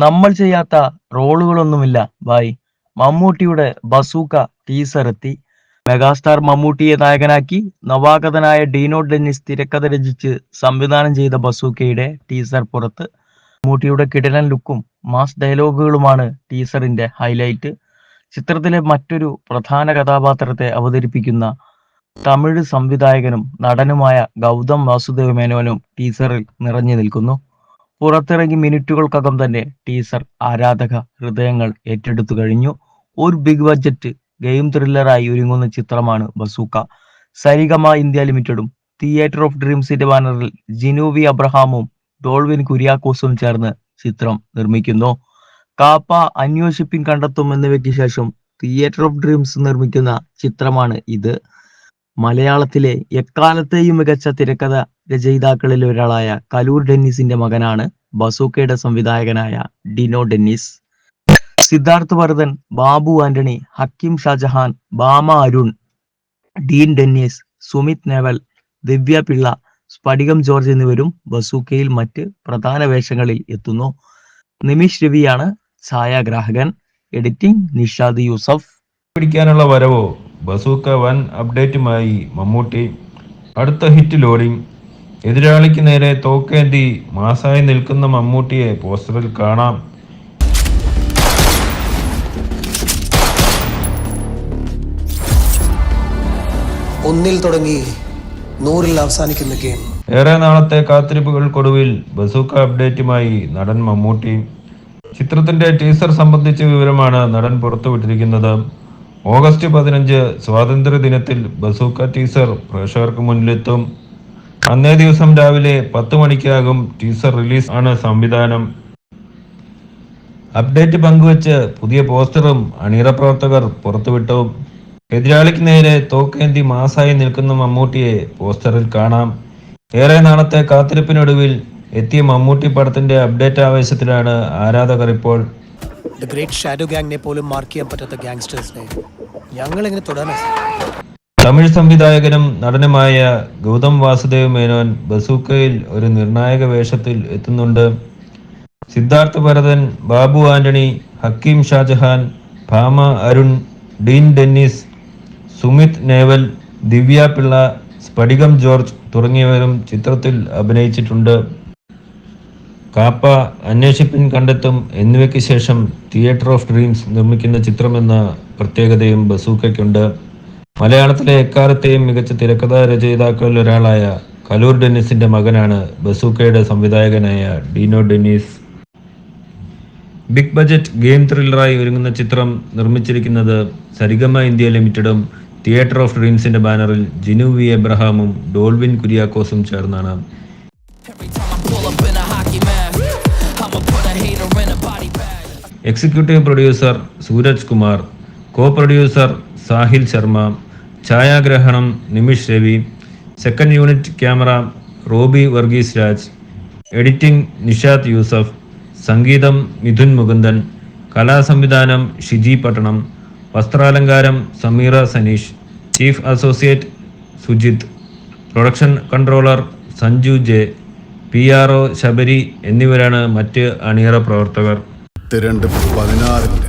നമ്മൾ ചെയ്യാത്ത റോളുകളൊന്നുമില്ല ബായ്. മമ്മൂട്ടിയുടെ ബസൂക്ക ടീസർ എത്തി. മെഗാസ്റ്റാർ മമ്മൂട്ടിയെ നായകനാക്കി നവാഗതനായ ഡീനോ ഡെന്നിസ് തിരക്കഥ രചിച്ച് സംവിധാനം ചെയ്ത ബസൂക്കയുടെ ടീസർ പുറത്ത്. മമ്മൂട്ടിയുടെ കിടിലൻ ലുക്കും മാസ് ഡയലോഗുകളുമാണ് ടീസറിന്റെ ഹൈലൈറ്റ്. ചിത്രത്തിലെ മറ്റൊരു പ്രധാന കഥാപാത്രത്തെ അവതരിപ്പിക്കുന്ന തമിഴ് സംവിധായകനും നടനുമായ ഗൗതം വാസുദേവ് മേനോനും ടീസറിൽ നിറഞ്ഞു നിൽക്കുന്നു. പുറത്തിറങ്ങി മിനിറ്റുകൾക്കകം തന്നെ ടീസർ ആരാധക ഹൃദയങ്ങൾ ഏറ്റെടുത്തു കഴിഞ്ഞു. ഒരു ബിഗ് ബഡ്ജറ്റ് ഗെയിം ത്രില്ലറായി ഒരുങ്ങുന്ന ചിത്രമാണ് ബസൂക്ക. സരിഗമ ഇന്ത്യ ലിമിറ്റഡും തിയേറ്റർ ഓഫ് ഡ്രീംസിന്റെ ബാനറിൽ ജിനു വി അബ്രഹാമും ഡോൾവിൻ കുര്യാക്കോസും ചേർന്ന് ചിത്രം നിർമ്മിക്കുന്നു. കാപ്പ, അന്വേഷിപ്പിൻ കണ്ടെത്തും എന്നിവയ്ക്ക് ശേഷം തിയേറ്റർ ഓഫ് ഡ്രീംസ് നിർമ്മിക്കുന്ന ചിത്രമാണ് ഇത്. മലയാളത്തിലെ എക്കാലത്തെയും മികച്ച തിരക്കഥ രചയിതാക്കളിൽ ഒരാളായ കലൂർ ഡെന്നിസിന്റെ മകനാണ് ബസൂക്കയുടെ സംവിധായകനായ ഡിനോ ഡെന്നിസ്. സിദ്ധാർത്ഥ് വർദ്ധൻ, ബാബു ആന്റണി, ഹക്കീം ഷാജഹാൻ, ബാമ അരുൺ, ഡീൻ ഡെന്നിസ്, സുമിത് നേവൽ, ദിവ്യ പിള്ള, സ്ഫടികം ജോർജ് എന്നിവരും ബസൂക്കയിൽ മറ്റ് പ്രധാന വേഷങ്ങളിൽ എത്തുന്നു. നിമിഷ് രവിയാണ് ഛായാഗ്രാഹകൻ. എഡിറ്റിംഗ് നിഷാദ് യൂസഫ്. പിടിക്കാനുള്ള വരവോ? ബസൂക്ക വൻ അപ്ഡേറ്റുമായി മമ്മൂട്ടി. അടുത്ത ഹിറ്റ് ലോഡിംഗ്. എതിരാളിക്ക് നേരെ തോക്കേന്തി മാസായി നിൽക്കുന്ന മമ്മൂട്ടിയെ പോസ്റ്ററിൽ കാണാം. ഒന്നിൽ തുടങ്ങി 100-ൽ അവസാനിക്കുന്ന ഗെയിം. ഏറെ നാളത്തെ കാത്തിരിപ്പുകൾക്കൊടുവിൽ ബസൂക്ക അപ്ഡേറ്റുമായി നടൻ മമ്മൂട്ടി. ചിത്രത്തിന്റെ ടീസർ സംബന്ധിച്ച വിവരമാണ് നടൻ പുറത്തുവിട്ടിരിക്കുന്നത്. ഓഗസ്റ്റ് 15 സ്വാതന്ത്ര്യ ദിനത്തിൽ ബസൂക്ക ടീസർ പ്രേക്ഷകർക്ക് മുന്നിലെത്തും. അന്നേ ദിവസം രാവിലെ 10 മണിക്കാകും ടീസർ റിലീസ് ആണ് സംവിധാനം. അപ്ഡേറ്റ് പങ്കുവച്ച് പുതിയ പോസ്റ്ററും അണിയറ പ്രവർത്തകർ പുറത്തുവിട്ടു. എതിരാളിക്ക് നേരെ തോക്കേന്തി മാസായി നിൽക്കുന്ന മമ്മൂട്ടിയെ പോസ്റ്ററിൽ കാണാം. ഏറെ നാളത്തെ കാത്തിരിപ്പിനൊടുവിൽ എത്തിയ മമ്മൂട്ടി പടത്തിന്റെ അപ്ഡേറ്റ് ആവേശത്തിലാണ് ആരാധകർ ഇപ്പോൾ. തമിഴ് സംവിധായകനും നടനുമായ ഗൗതം വാസുദേവ് മേനോൻ ബസൂക്കയിൽ ഒരു നിർണായക വേഷത്തിൽ എത്തുന്നുണ്ട്. സിദ്ധാർത്ഥ് ഭരതൻ, ബാബു ആന്റണി, ഹക്കീം ഷാജഹാൻ, ഭാമ അരുൺ, ഡീൻ ഡെന്നിസ്, സുമിത് നേവൽ, ദിവ്യ പിള്ള, സ്ഫടികം ജോർജ് തുടങ്ങിയവരും ചിത്രത്തിൽ അഭിനയിച്ചിട്ടുണ്ട്. കാപ്പ, അന്വേഷിപ്പിൻ കണ്ടെത്തും എന്നിവയ്ക്ക് ശേഷം തിയേറ്റർ ഓഫ് ഡ്രീംസ് നിർമ്മിക്കുന്ന ചിത്രമെന്ന പ്രത്യേകതയും ബസൂക്കയ്ക്കുണ്ട്. മലയാളത്തിലെ എക്കാലത്തെയും മികച്ച തിരക്കഥാ രചയിതാക്കളിൽ ഒരാളായ കലൂർ ഡെന്നിസിന്റെ മകനാണ് ബസൂക്കയുടെ സംവിധായകനായ Dino Dennis. Big budget game ത്രില്ലറായി ഒരുങ്ങുന്ന ചിത്രം നിർമ്മിച്ചിരിക്കുന്നത് സരിഗമ ഇന്ത്യ ലിമിറ്റഡും തിയേറ്റർ ഓഫ് ഡ്രീംസിന്റെ ബാനറിൽ ജിനു വി അബ്രഹാമും ഡോൾവിൻ കുര്യാക്കോസും ചേർന്നാണ്. Executive producer Sooraj Kumar, co producer Sahil Sharma, ഛായാഗ്രഹണം Nimish Ravi, second unit camera Robi Varghese Raj, editing Nishad Yusuf, സംഗീതം മിഥുൻ മുകുന്ദൻ, കലാസംവിധാനം ഷിജി പട്ടണം, വസ്ത്രാലങ്കാരം Sameera Saneesh, chief associate Sujith, production controller Sanju J, PRO Sabari എന്നിവരാണ് മറ്റ് അണിയറ പ്രവർത്തകർ. 16